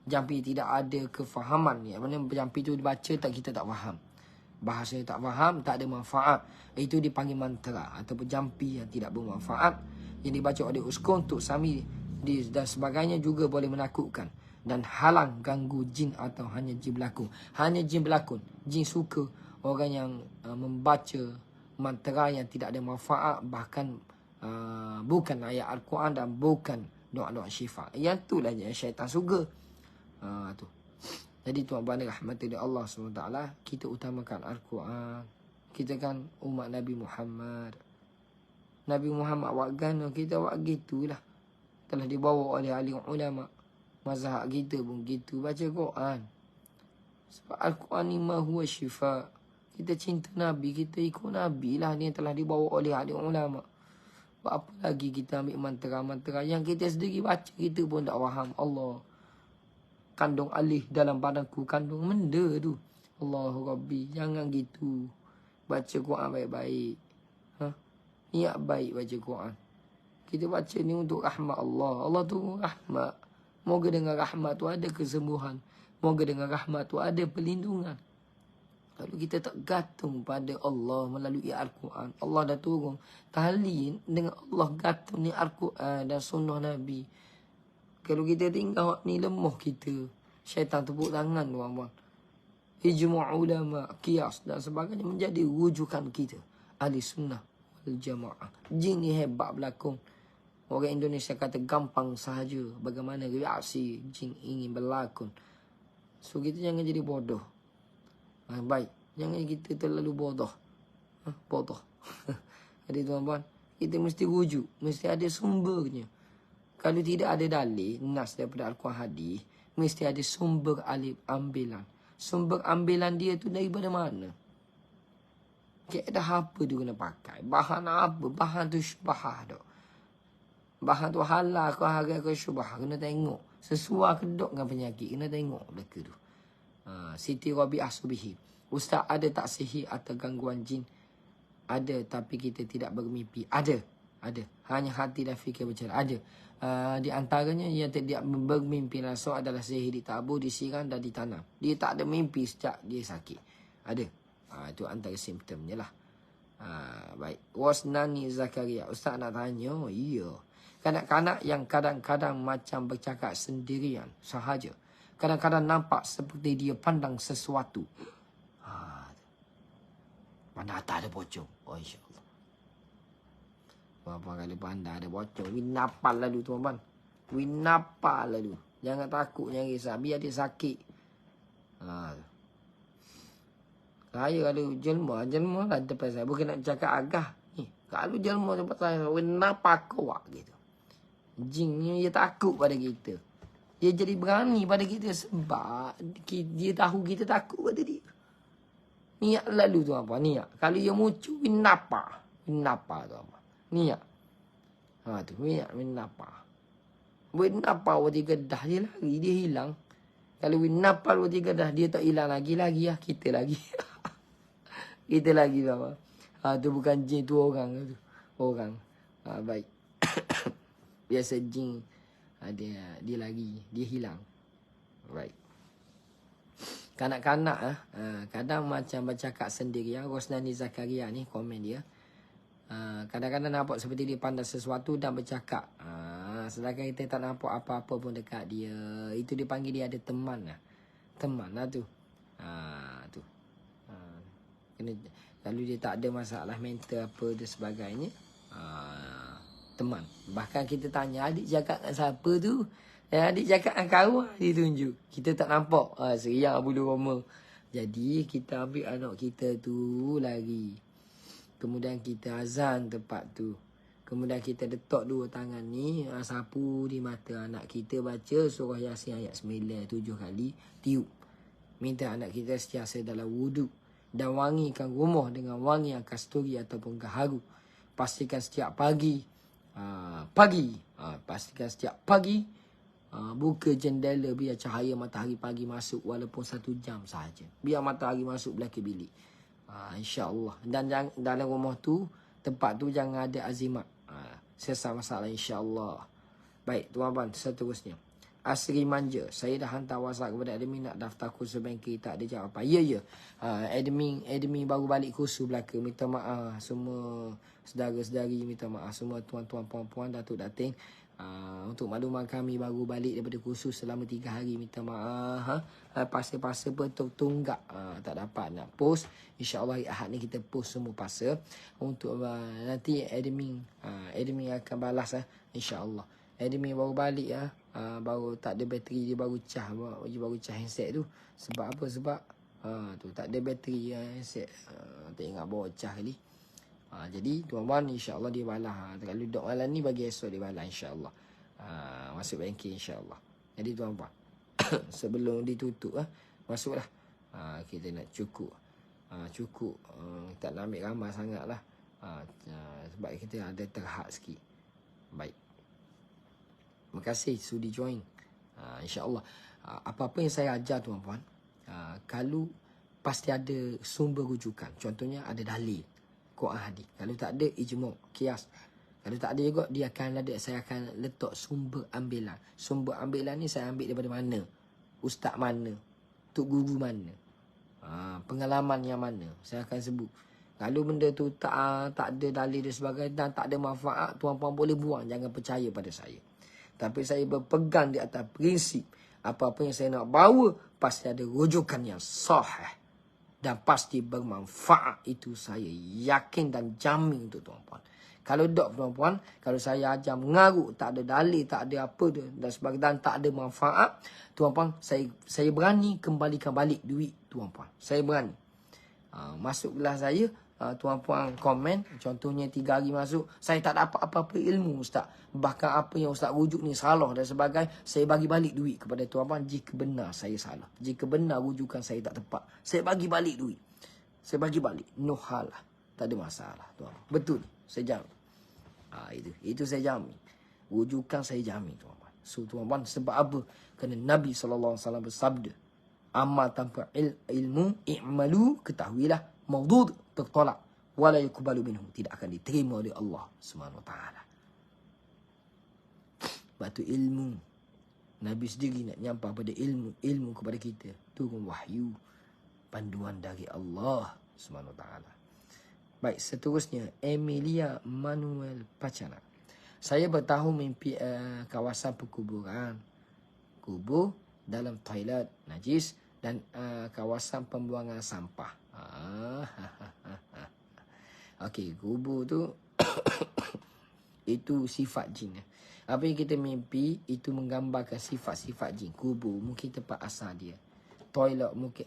Jampi tidak ada kefahaman. Yang mana jampi itu dibaca, kita tak faham. Bahasanya tak faham, tak ada manfaat. Itu dipanggil mantra ataupun jampi yang tidak bermanfaat, yang dibaca oleh uskun untuk sami dan sebagainya, juga boleh menakutkan dan halang ganggu jin atau hanya jin berlakon. Hanya jin berlakon. Jin suka orang yang membaca mantra yang tidak ada manfaat, bahkan bukan ayat Al-Quran dan bukan doa-doa syifa. Yang itulah yang syaitan suka. Tu. Jadi tuan-tuan rahmati Allah SWT, kita utamakan Al-Quran. Kita kan umat Nabi Muhammad. Nabi Muhammad buat gana, kita buat gitulah. Telah dibawa oleh ahli ulama. Mazhab kita pun gitu, baca Quran. Sebab Al-Quran ni ma huwa syifa. Kita cinta Nabi, kita ikut Nabi lah. Dia telah dibawa oleh ahli ulama. Buat apa lagi kita ambil mantra-mantra yang kita sendiri baca, kita pun tak faham. Allah kandung alih dalam badanku, kandung benda tu. Allahu Rabbi, jangan gitu. Baca Quran baik-baik. Niat baik baca Quran. Kita baca ni untuk rahmat Allah. Allah tu rahmat. Moga dengan rahmat tu ada kesembuhan. Moga dengan rahmat tu ada perlindungan. Kalau kita tak gantung pada Allah melalui Al-Quran, Allah dah turun tali dengan Allah, gantung ni Al-Quran dan sunnah Nabi. Kalau kita tinggal ni, lemah kita. Syaitan tepuk tangan, tuan-tuan. Ijma' ulama, qiyas dan sebagainya menjadi rujukan kita. Ahli sunnah wal jamaah. Jin ni hebat berlakon. Orang Indonesia kata gampang sahaja. Bagaimana reaksi jin ingin berlakon. So kita jangan jadi bodoh. Baik, jangan kita terlalu bodoh. Bodoh. Jadi tuan-tuan, kita mesti rujuk. Mesti ada sumbernya. Kalau tidak ada dalil, nas daripada Al-Quran hadis, mesti ada sumber alif ambilan. Sumber ambilan dia tu daripada mana? Kaedah apa dia kena pakai? Bahan apa? Bahan tu syubhah tak? Bahan tu halal ke haram ke syubhah? Kena tengok. Sesuai ke dok dengan penyakit? Kena tengok belaka tu. Siti Rabi'ah Subihi. Ustaz, ada tak sihir atau gangguan jin? Ada, tapi kita tidak bermimpi. Ada. Hanya hati dan fikir bercakap. Ada. Di antaranya yang tidak bermimpi langsung adalah sihir ditabur, disiram dan ditanam. Dia tak ada mimpi sejak dia sakit. Ada. Itu antara simptomnya lah. Baik. Wasnani Zakaria. Ustaz nak tanya. Ya. Kanak-kanak yang kadang-kadang macam bercakap sendirian sahaja. Kadang-kadang nampak seperti dia pandang sesuatu. Mana atas ada pocong. Oh, insyaAllah. Apa kali pandang ada pocong. Winapal lalu tuan-tuan. Winapal lalu. Jangan takut, jangan risau. Biar dia sakit. Saya kalau jelma lah depan saya. Bukan nak cakap agah. Kalau jelma depan saya, winapal kawak gitu. Jin ni dia takut pada kita. Dia jadi berani pada kita sebab dia tahu kita takut pada dia. Niat lalu tu apa? Niat. Kalau dia muncul, winapa tu apa? Niat. Tu, winapa. Winapa waktu gedah dia lari, dia hilang. Kalau winapa waktu gedah, dia tak hilang lagi lah. Kita lagi. Kita lagi apa? Tu bukan jin, tu orang. Orang. Baik. Biasa jin dia lari, dia hilang. Right. Kanak-kanak kadang macam bercakap sendiri. Rosnani Zakaria ni komen dia. Kadang-kadang nampak seperti dia pandai sesuatu dan bercakap. Sedangkan kita tak nampak apa-apa pun dekat dia. Itu dipanggil dia ada teman lah. Teman lah tu. Tu. Kalau dia tak ada masalah mental apa dan sebagainya. Teman. Bahkan kita tanya adik cakap dengan siapa tu. Adik cakap dengan kawan dia tunjuk. Kita tak nampak. Seriak bulu roma. Jadi kita ambil anak kita tu lari. Kemudian kita azan tempat tu. Kemudian kita letak dua tangan ni. Sapu di mata anak kita. Baca surah Yasin ayat 9 7 kali. Tiup. Minta anak kita sentiasa dalam wuduk. Dan wangikan rumah dengan wangi yang kasturi ataupun gaharu. Pastikan setiap pagi. Pastikan setiap pagi. Buka jendela biar cahaya matahari pagi masuk. Walaupun 1 jam sahaja. Biar matahari masuk belakang bilik. InsyaAllah. Dan dalam rumah tu, tempat tu jangan ada azimat. Selesai masalah insyaAllah. Baik, tuan-tuan, seterusnya. Asri Manja. Saya dah hantar WhatsApp kepada admin nak daftar kursus banking. Tak ada jawapan. Ya. Admin baru balik kursus belaka. Minta maaf semua saudara-saudari. Minta maaf semua tuan-tuan, puan-puan, datuk-dating. Untuk makluman kami baru balik daripada kursus selama 3 hari. Minta maaf. Pasal-pasal bertunggak. Tak dapat nak post. InsyaAllah hari Ahad ni kita post semua pasal. Untuk nanti admin akan balas InsyaAllah. Admin baru balik baru tak ada bateri dia baru cah handset tu. Sebab apa? Sebab tu tak ada bateri handset. Tak ingat bawa cah kali. Jadi tuan-tuan insya-Allah dia balas. Kalau duduk malam ni bagi esok dia balas insya-Allah. Masuk banking insya-Allah. Jadi tuan-tuan sebelum ditutup masuklah. Kita nak cukup. Tak nak ambil ramai sangatlah. Sebab kita ada terhad sikit. Baik. Terima kasih sudi join. InsyaAllah. Apa-apa yang saya ajar tuan-tuan. Kalau pasti ada sumber rujukan. Contohnya ada dalil. Quran hadis. Kalau tak ada ijma', qiyas. Kalau tak ada juga saya akan letak sumber ambilan. Sumber ambilan ni saya ambil daripada mana? Ustaz mana? Tok guru mana? Pengalaman yang mana? Saya akan sebut. Kalau benda tu tak ada dalil dan sebagainya dan tak ada manfaat, tuan-puan boleh buang, jangan percaya pada saya. Tapi saya berpegang di atas prinsip apa-apa yang saya nak bawa pasti ada rujukan yang sahih. Dan pasti bermanfaat. Itu saya yakin dan jamin untuk tuan-puan. Kalau tak tuan-puan, kalau saya ajar mengarut, tak ada dalil, tak ada apa dan sebagainya, dan tak ada manfaat, tuan-puan, saya berani kembalikan balik duit tuan-puan. Saya berani. Masuk kelas saya, tuan-puan komen, contohnya 3 hari masuk, saya tak dapat apa-apa ilmu Ustaz. Bahkan apa yang Ustaz rujuk ni salah dan sebagainya, saya bagi balik duit kepada tuan-puan jika benar saya salah. Jika benar rujukan saya tak tepat, saya bagi balik duit. Saya bagi balik. No hal lah. Tak ada masalah tuan. Betul. Saya jamin. Itu saya jamin. Rujukan saya jamin tuan-puan. So tuan-puan, sebab apa? Kerana Nabi SAW bersabda, amal tanpa ilmu, i'malu, ketahuilah, maudud, tertolak, wala yuqbalu minhu, tidak akan diterima oleh Allah SWT. Sebab tu ilmu, Nabi sendiri nak nyampai pada ilmu kepada kita, turun wahyu, panduan dari Allah SWT. Baik, seterusnya Emilia Manuel Pacana. Saya bertahun mimpi kawasan perkuburan, kubur dalam toilet najis dan kawasan pembuangan sampah. Okey, kubur tu itu sifat jin. Apa yang kita mimpi itu menggambarkan sifat-sifat jin. Kubur mungkin tempat asal dia. Toilet mungkin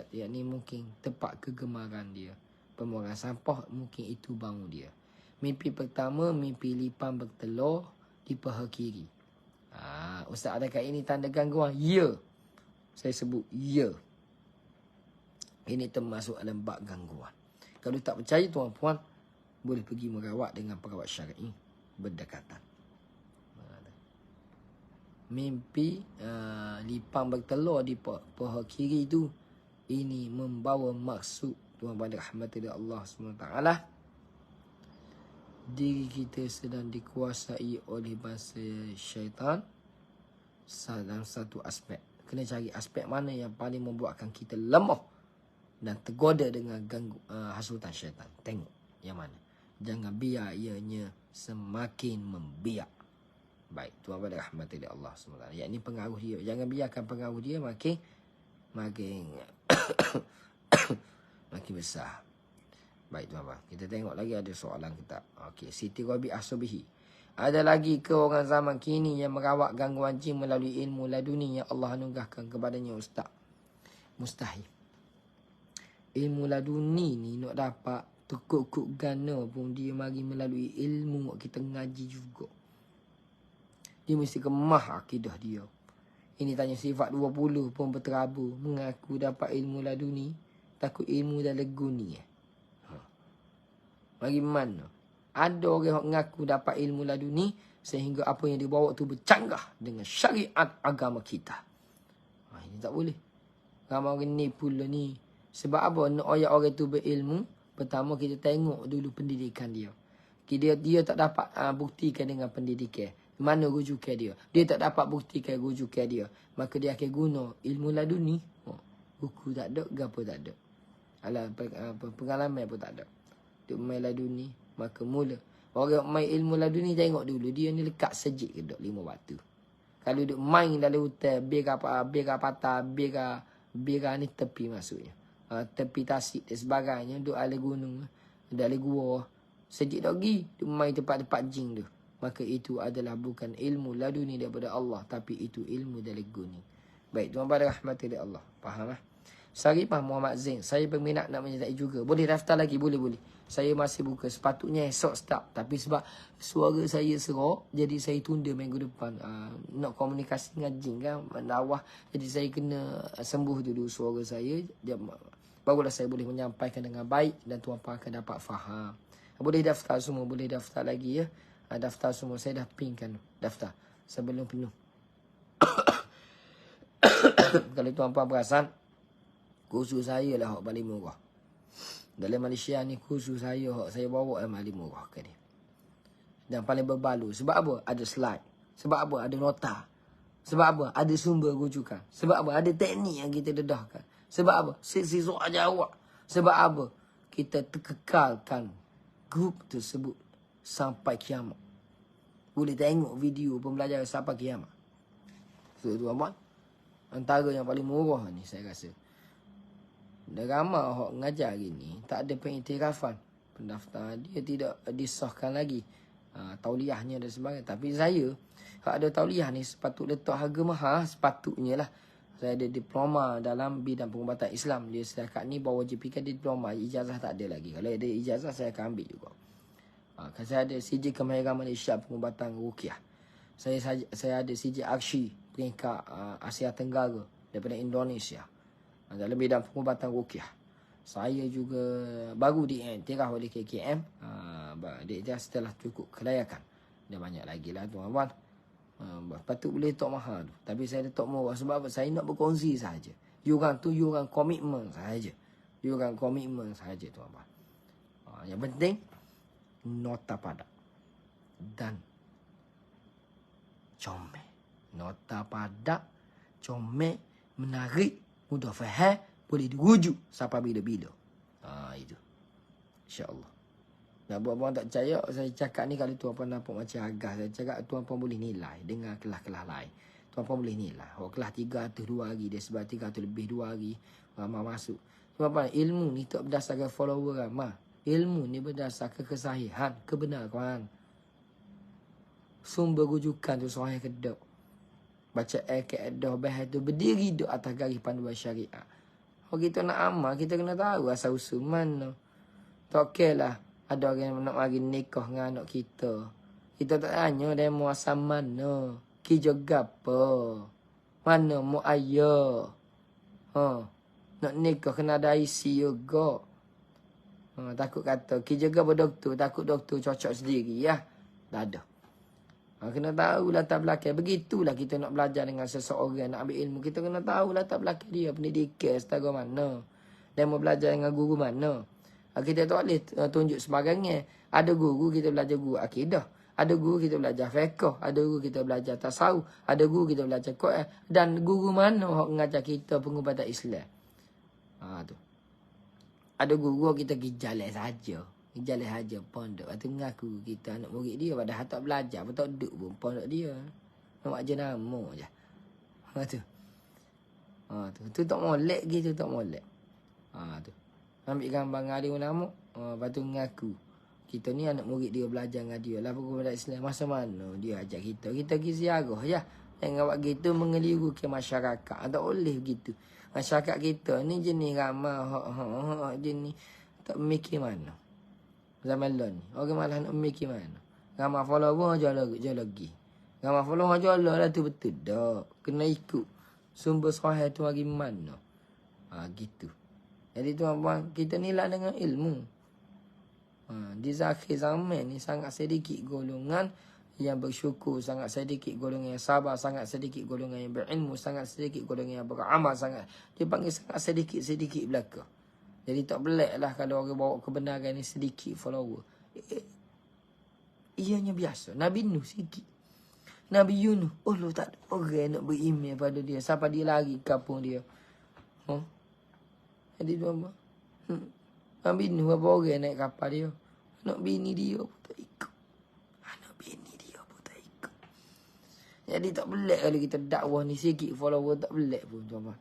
yakni mungkin tempat kegemaran dia. Pembuangan sampah mungkin itu bangun dia. Mimpi pertama, mimpi lipan bertelur di paha kiri. Ustaz, adakah ini tanda gangguan? Ya. Saya sebut ya. Ini termasuk dalam bab gangguan. Kalau tak percaya tuan-puan, boleh pergi merawat dengan perawat syar'i berdekatan. Mimpi lipan bertelur di paha kiri tu, ini membawa maksud tuan-puan rahmati Allah SWT. Diri kita sedang dikuasai oleh bangsa syaitan dalam satu aspek. Kena cari aspek mana yang paling membuatkan kita lemah dan tergoda dengan ganggu hasutan syaitan. Tengok yang mana. Jangan biar ianya semakin membiak. Baik, tuan pada rahmati Allah SWT. Yang ini pengaruh dia. Jangan biarkan pengaruh dia makin makin besar. Baik tuan-tuan, kita tengok lagi ada soalan kita. Okey, Siti Rabi'ah Subihi. Ada lagi ke orang zaman kini yang merawat gangguan jin melalui ilmu laduni yang Allah anugerahkan kepadanya ustaz? Mustahil. Ilmu laduni ni nak dapat tekuk-kuk gana pun dia mari melalui ilmu kita ngaji juga. Dia mesti kemah akidah dia. Ini tanya sifat 20 pun berterabur mengaku dapat ilmu laduni, takut ilmu dah leguni. Bagi mana? Ada orang yang mengaku dapat ilmu laduni sehingga apa yang dibawa tu bercanggah dengan syariat agama kita. Ini tak boleh. Ramai orang ni pula ni. Sebab apa? Nak ayat orang tu berilmu, pertama kita tengok dulu pendidikan dia. Dia tak dapat buktikan dengan pendidikan. Mana rujukan dia? Dia tak dapat buktikan rujukan dia. Maka dia akan guna ilmu laduni. Buku tak ada, gapo tak ada. Pengalaman pun tak ada. Dia main laduni, maka mula. Orang main ilmu laduni tengok dulu. Dia ni lekat sejik ke duk 5 batu. Kalau duk main dalam hutan, biar patah, biar ni tepi maksudnya. Tepi tasik dan sebagainya. Duk ala gunung, ala gua. Sejik tak pergi, duk main tempat-tempat jin tu. Maka itu adalah bukan ilmu laduni daripada Allah, tapi itu ilmu dari gunung. Baik, tuan pada rahmati Allah. Faham lah? Saripah Muhammad Zain. Saya berminat nak menyertai juga. Boleh daftar lagi? Boleh. Saya masih buka. Sepatutnya esok start. Tapi sebab suara saya serok, jadi saya tunda minggu depan. Nak komunikasi dengan jin kan, dakwah. Jadi saya kena sembuh dulu suara saya. Barulah saya boleh menyampaikan dengan baik dan tuan-tuan akan dapat faham. Boleh daftar semua. Boleh daftar lagi ya. Daftar semua. Saya dah pinkan daftar sebelum penuh. Kalau tuan-tuan perasan, kursus saya lah hak paling murah. Dalam Malaysia ni kursus saya hak saya bawa yang paling murah ke dia. Dan paling berbaloi. Sebab apa? Ada slide. Sebab apa? Ada nota. Sebab apa? Ada sumber rujukan. Sebab apa? Ada teknik yang kita dedahkan. Sebab apa? Sesi soal jawab. Sebab apa? Kita terkekalkan grup tersebut sampai kiamat. Boleh tengok video pembelajaran sampai kiamat. So tuan-tuan, antara yang paling murah ni saya rasa. Dan ramai orang mengajar hari ni tak ada pengiktirafan. Pendaftaran dia tidak disahkan lagi. Tauliahnya dan sebagainya. Tapi saya, kalau ada tauliah ni sepatut letak harga mahal. Sepatutnya lah. Saya ada diploma dalam bidang pengubatan Islam. Dia setakat ni bawa JPK diploma. Ijazah tak ada lagi. Kalau ada ijazah saya akan ambil juga. Saya ada CJ Kemahiran Malaysia pengubatan ruqyah. Saya ada CJ Arsy peringkat Asia Tenggara daripada Indonesia. Dalam bidang pengubatan ruqyah. Saya juga baru diiktiraf oleh KKM. Dia setelah cukup kelayakan. Dia banyak lagi lah tuan-tuan. Patut boleh letak mahal tu. Tapi saya letak murah. Sebab apa? Saya nak berkongsi sahaja. You orang komitmen sahaja. You orang komitmen sahaja tuan-tuan. Yang penting, nota padat. Dan comel. Nota padat, comel, menarik, mudah faham, boleh dirujuk sampai bila-bila. Itu. InsyaAllah. Nak buat-buat tak percaya, saya cakap ni kalau tuan-puan nampak macam agak, saya cakap tuan-puan boleh nilai dengan kelas-kelas lain. Tuan-puan boleh nilai. Oh, kelas 3 atau 2 hari, dia sebab 3 atau lebih 2 hari, ramai masuk. Tuan-puan, ilmu ni tak berdasarkan follower ramai. Ilmu ni berdasarkan kesahihan, kebenaran. Sumber rujukan tu soal yang kedok. Baca keedah bahas tu berdiri duk atas garis panduan syariat. Kalau kita nak amal, kita kena tahu asal usul mana. Tak okey lah. Ada orang yang nak mari nikah dengan anak kita. Kita tak tanya dia mau asal mana. Kerja gapo. Mana mau ayah. Nak nikah kena ada IC juga. Takut kata kerja gapo doktor. Takut doktor cocok sendiri ya. Tak ada. Kena tahu latar belakang. Begitulah kita nak belajar dengan seseorang. Nak ambil ilmu. Kita kena tahu latar belakang dia. Pendidikan setara mana. Dia mau belajar dengan guru mana. Kita tak boleh tunjuk sebagainya. Ada guru, kita belajar guru akidah. Ada guru kita belajar fiqh, ada guru kita belajar tasawuf, ada guru kita belajar Quran, dan guru mana yang mengajar kita pengubatan Islam. Tu. Ada guru kita pergi jalan saja. Jalan saja pondok. Lepas tu mengaku kita anak murid dia padahal tak belajar, pun tak duduk pun pondok dia. Nak je nama je. Tu. Tu tak molek gitu, tak molek. Tu. Ambil gambar dengan alim ulama, lepas tu mengaku kita ni anak murid dia belajar dengan dia. Lah kepada Islam masa mana dia ajar kita. Kita pergi ziarah je. Jangan buat gitu mengeliru ke masyarakat. Tak boleh begitu. Masyarakat kita ni jenis ramah. Jenis tak mikir mana. Zaman lalu ni. Orang malah nak mikir mana. Ramah follower je lagi. Ramah follower je lah tu betul tak. Kena ikut. Sumber sahih tu lagi mana. Gitu. Jadi tuan-tuan, kita nilai dengan ilmu. Di akhir zaman ni sangat sedikit golongan yang bersyukur, sangat sedikit golongan yang sabar, sangat sedikit golongan yang berilmu, sangat sedikit golongan yang beramal, sangat dipanggil sangat sedikit-sedikit belaka. Jadi tak pelik lah kalau orang bawa kebenaran ni sedikit follower. Ianya biasa. Nabi Nuh sikit. Nabi Yunus, Allah tak ada orang nak beriman pada dia. Siapa dia lari ke kampung dia. Jadi tuan-tuan. Nabi Nuh berapa orang naik kapal dia. Anak bini dia pun tak ikut. Anak bini dia pun tak ikut. Jadi tak pelik kalau kita dakwah ni sikit follower tak pelik pun tuan-tuan.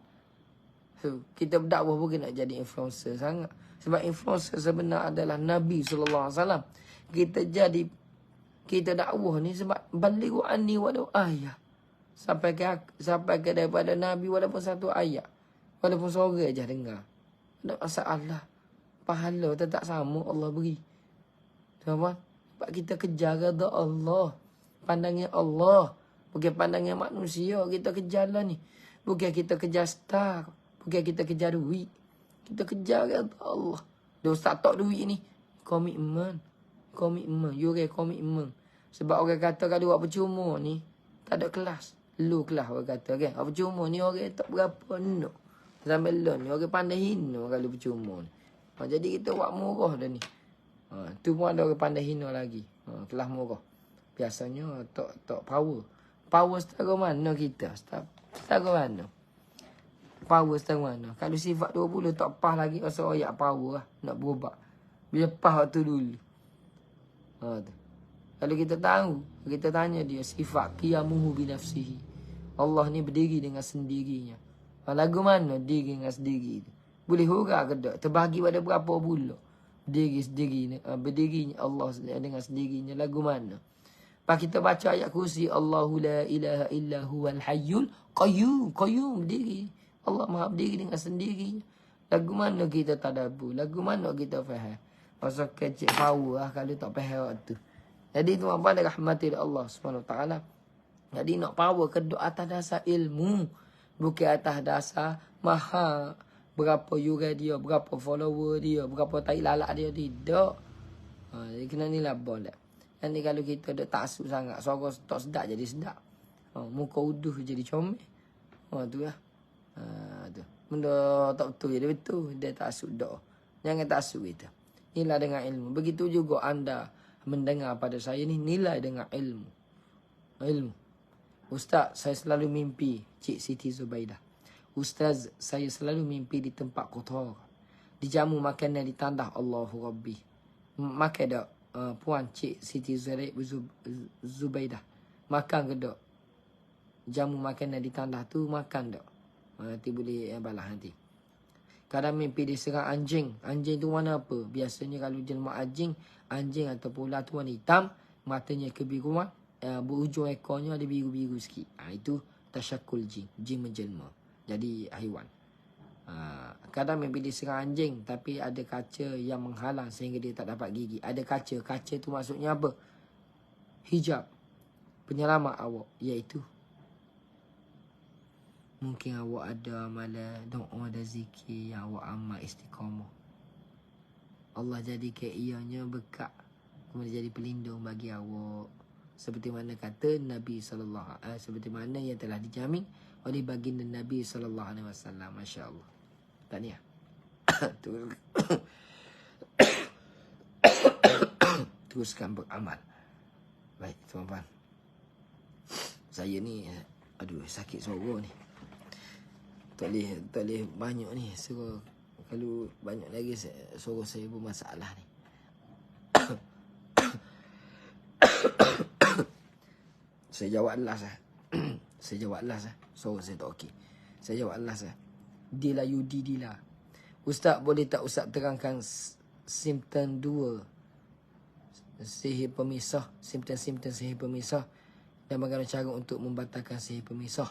So, kita berdakwah bukan nak jadi influencer sangat. Sebab influencer sebenar adalah Nabi SAW. Kita dakwah ni sebab balighu anni walau ayat. Sampai ke daripada Nabi walaupun satu ayat. Walaupun suara je dengar. Tak masalah. Pahala tetap sama Allah beri. Tuan-tuan, sebab kita kejar redha Allah. Pandangnya Allah. Bukan pandangnya manusia. Kita kejar lah ni. Bukan kita kejar star. Bukan kita kejar duit. Kita kejar redha Allah. Dia ustaz tak duit ni. Komitmen. You okay, komitmen. Sebab orang kata kalau buat percuma ni, tak ada kelas. Lu kelas orang kata kan. Percuma ni orang tak berapa nak. Sampai ni orang pandai hina kalau percuma ni. Jadi kita buat murah dah ni. Tu pun ada orang pandai hina lagi. Kelas murah. Biasanya tak power. Power setara mana kita? Setara mana? Power setara mana? Kalau sifat 20 tak pas lagi pasal ayat power lah. Nak berubah. Bila pas waktu dulu. Tu. Kalau kita tahu, kita tanya dia sifat qiyamuhu binafsihi. Allah ni berdiri dengan sendirinya. Lagu mana diri dengan sendiri tu? Boleh hurah ke tak? Terbagi pada berapa bulan? Berdiri Allah dengan sendirinya. Lagu mana? Lepas kita baca ayat kursi. Allahu la ilaha illa huwal hayyul qayyum. Qayyum berdiri. Allah maha berdiri dengan sendirinya. Lagu mana kita tadabbur? Lagu mana kita faham? Pasal kecil power lah kalau tak faham waktu. Jadi tuan-tuan dirahmati Allah SWT. Jadi nak power kedua atas dasar ilmu. Bukan atas dasar mahal. Berapa yuran dia, berapa follower dia, berapa tai lalak dia. Tidak. Jadi kena ni lah boleh. Nanti kalau kita ada taksub sangat, suara tak sedap jadi sedap. Muka uduh jadi comel. Tu lah. Tu. Benda tak betul jadi betul. Dia taksub dah. Jangan taksub kita. Nilai dengan ilmu. Begitu juga anda mendengar pada saya ni, nilai dengan ilmu. Ilmu. Ustaz, saya selalu mimpi Cik Siti Zubaidah. Ustaz, saya selalu mimpi di tempat kotor. Dijamu makanan di tandah Allahu Rabbi. Makan tak Puan Cik Siti Zubaidah? Makan ke tak? Jamu makanan di tandah tu makan tak? Nanti boleh balas nanti. Kadang mimpi diserang anjing. Anjing tu warna apa? Biasanya kalau jelma anjing ataupun ular tu warna hitam. Matanya kebiruan. Berujung ekornya ada biru-biru sikit. Itu tasyakul jin. Jin menjelma. Jadi haiwan. Kadang mimpi diserang anjing. Tapi ada kaca yang menghalang sehingga dia tak dapat gigi. Ada kaca. Kaca tu maksudnya apa? Hijab. Penyelamat awak. Iaitu mungkin awak ada amalan doa dan zikir yang awak amal istiqamah. Allah jadikan ianya berkat. Kemudian jadi pelindung bagi awak. Seperti mana kata Nabi SAW. Seperti mana yang telah dijamin oleh baginda Nabi SAW. Masya Allah. Tahniah. Teruskan beramal. Baik, tuan-tuan. Saya ni, aduh, sakit suara ni. Tak boleh banyak ni. Suara, kalau banyak lagi, suara saya pun masalah ni. Saya jawab last lah. Saya jawab last lah. Suara saya tak okey. Saya jawab last lah. Dila Yudi Dila. Ustaz, boleh tak Ustaz terangkan simptom 2 sihir pemisah, simptom-simptom sihir pemisah dan bagaimana cara untuk membatalkan sihir pemisah?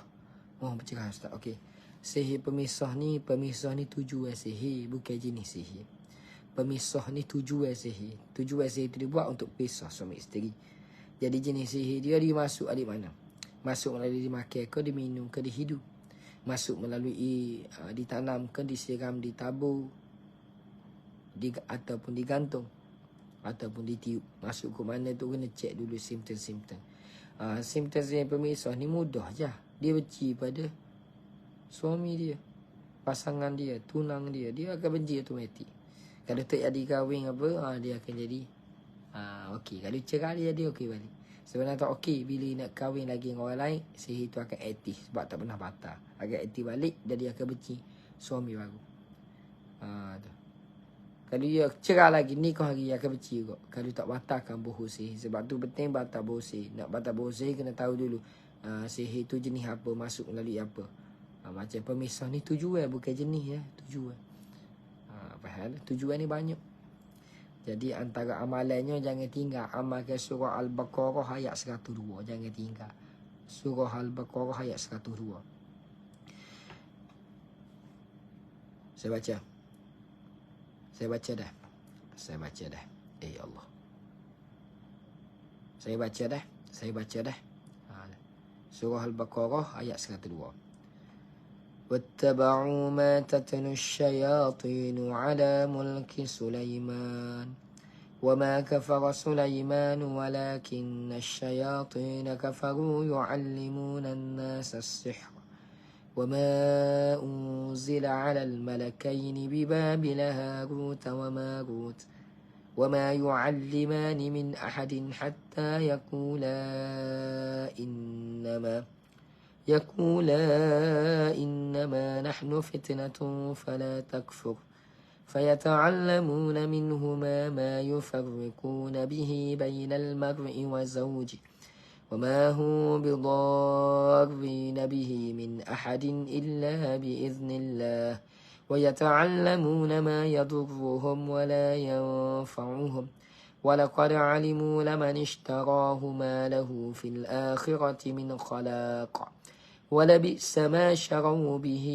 Mohon pencerahan Ustaz. Okey. Sihir pemisah ni tujuan sihir, bukan jenis sihir. Pemisah ni tujuan sihir. Tujuan sihir itu dibuat untuk pisah suami isteri. Jadi jenis sihir dia masuk di mana? Masuk melalui dimakan ke, diminum ke, dihidup. Masuk melalui ditanamkan, disiram, ditabur, ataupun digantung, ataupun ditiup. Masuk ke mana tu kena cek dulu simptom-simptom. Simptom pemisah ni mudah je. Dia benci pada suami dia, pasangan dia, tunang dia. Dia akan benci automatik. Kalau tak jadi kahwin apa, dia akan jadi okey. Kalau cerai dia okey balik. Sebenarnya tak okey bila nak kahwin lagi dengan orang lain, sihir tu akan aktif sebab tak pernah batal. Akan aktif balik dan dia akan benci suami baru. Tu. Kalau dia cerai lagi, nikah lagi, dia akan benci juga. Kalau tak batalkan bohong sihir. Sebab tu penting batal bohong sihir. Nak batal bohong sihir kena tahu dulu sihir tu jenis apa, masuk melalui apa. Macam pemisah ni tujuan, bukan jenis ya, tujuan. Faham? Tujuan ni banyak. Jadi antara amalannya jangan tinggal amalkan surah Al-Baqarah ayat 102. Jangan tinggal. Surah Al-Baqarah ayat 102. Saya baca. Saya baca dah. Saya baca dah. Ya Allah. Saya baca dah. Saya baca dah. Surah Al-Baqarah ayat 102. واتبعوا ما تتلو الشياطين على ملك سليمان وما كفر سليمان ولكن الشياطين كفروا يعلمون الناس السحر وما أنزل على الملكين ببابل هاروت وماروت وما يعلمان من أحد حتى يقولا إنما نحن فتنة فلا تكفر فيتعلمون منهما ما يفرقون به بين المرء وزوجه وما هم بضارين به من أحد إلا بإذن الله ويتعلمون ما يضرهم ولا ينفعهم ولقد علموا لمن اشتراه ما له في الآخرة من خلاق ولبئس ما شروا به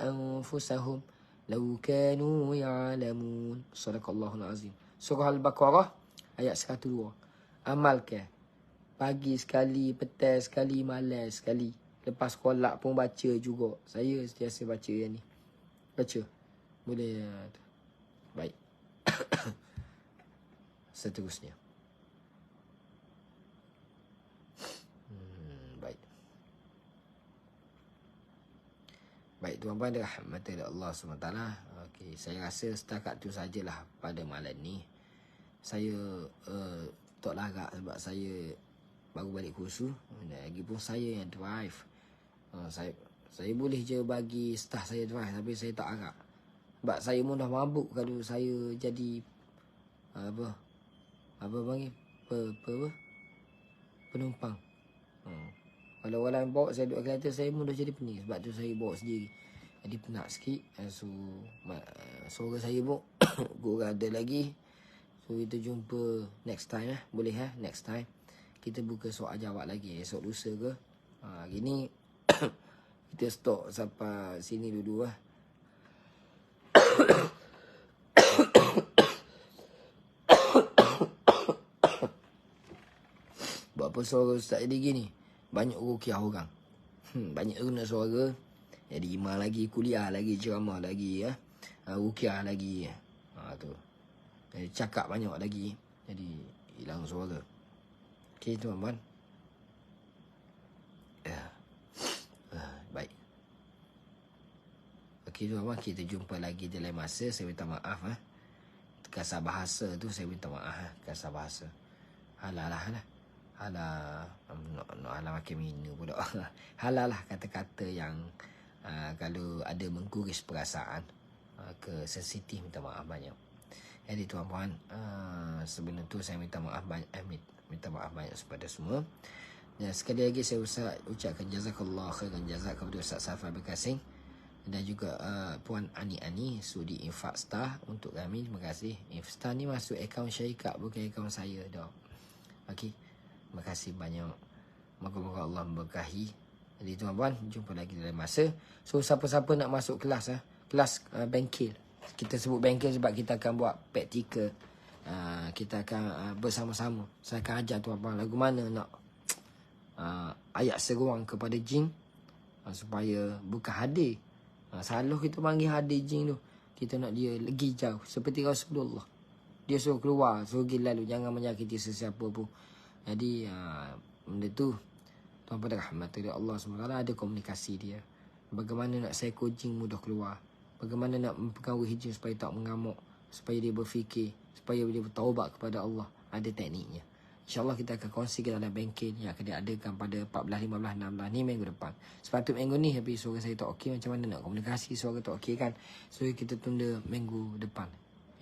أنفسهم لو كانوا يعلمون. Sadaqallahul Azim. Surah Al-Baqarah ayat 102. Amalkan. Pagi sekali, petang sekali, malam sekali. Lepas kolak pun baca juga. Saya sentiasa baca yang ni. Baca. Boleh. Baik. Seterusnya. Baik tuan-tuan dirahmati Allah SWT. Okey, saya rasa setakat tu sajalah pada malam ni. Saya tak larat sebab saya baru balik kursus. Lagipun saya yang drive. Saya boleh je bagi staff saya drive, tapi saya tak harap. Sebab saya pun dah mabuk kalau saya jadi apa panggil penumpang. Kalau orang bawa saya duduk kereta, saya pun dah jadi pening. Sebab tu saya bawa sendiri. Jadi penat sikit. So suara saya pun kurang ada lagi. So kita jumpa next time lah. Boleh lah next time. Kita buka soal jawab lagi. Esok lusa ke. Hari ni kita stop sampai sini dulu lah. Buat apa suara Ustaz jadi gini? Banyak rukiah orang. Banyak guna suara. Jadi imam lagi, kuliah lagi, ceramah lagi ya. Rukiah lagi. Tu. Jadi cakap banyak lagi. Jadi hilang suara. Okey tuan-tuan. Baik. Okey tuan-tuan, kita jumpa lagi di lain masa. Saya minta maaf kasar bahasa tu saya minta maaf kasar bahasa. Alah. Alah, alah makin minum pula. Halal lah kata-kata yang kalau ada mengguris perasaan ke sensitif, minta maaf banyak. Jadi tuan-puan, sebelum tu saya minta maaf banyak, minta maaf banyak kepada semua. Dan sekali lagi saya ucapkan jazakallah khairan jazak kepada Ustaz Safar Berkasing dan juga Puan Ani sudi infak star untuk kami. Terima kasih. Star ni masuk akaun syarikat, bukan akaun saya dah. Okey. Terima kasih banyak. Moga-moga Allah memberkahi. Jadi tuan-puan, jumpa lagi dalam masa. So siapa-siapa nak masuk kelas kelas bengkel. Kita sebut bengkel sebab kita akan buat praktikal. Kita akan bersama-sama. Saya akan ajar tuan-puan lagu mana nak ayat seruang kepada jin supaya bukan hadir. Salah kita panggil hadir jin tu. Kita nak dia pergi jauh seperti Rasulullah. Dia suruh keluar, suruh pergi lalu, jangan menyakiti sesiapa pun. Jadi benda tu tuan-tuan rahmat dari Allah SWT, ada komunikasi dia. Bagaimana nak seko jin mudah keluar. Bagaimana nak mempengaruhi jin supaya tak mengamuk, supaya dia berfikir, supaya dia bertaubat kepada Allah. Ada tekniknya. InsyaAllah kita akan kongsikan dalam bengkel yang akan diadakan pada 14, 15, 16 ni minggu depan. Sepatut minggu ni tapi suara saya tak okey. Macam mana nak komunikasi suara tak okey kan. So kita tunda minggu depan.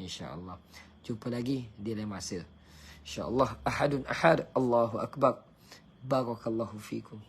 InsyaAllah. Jumpa lagi di lain masa. InsyaAllah. Ahadun ahad. Allahu Akbar. Barakallahu fikum.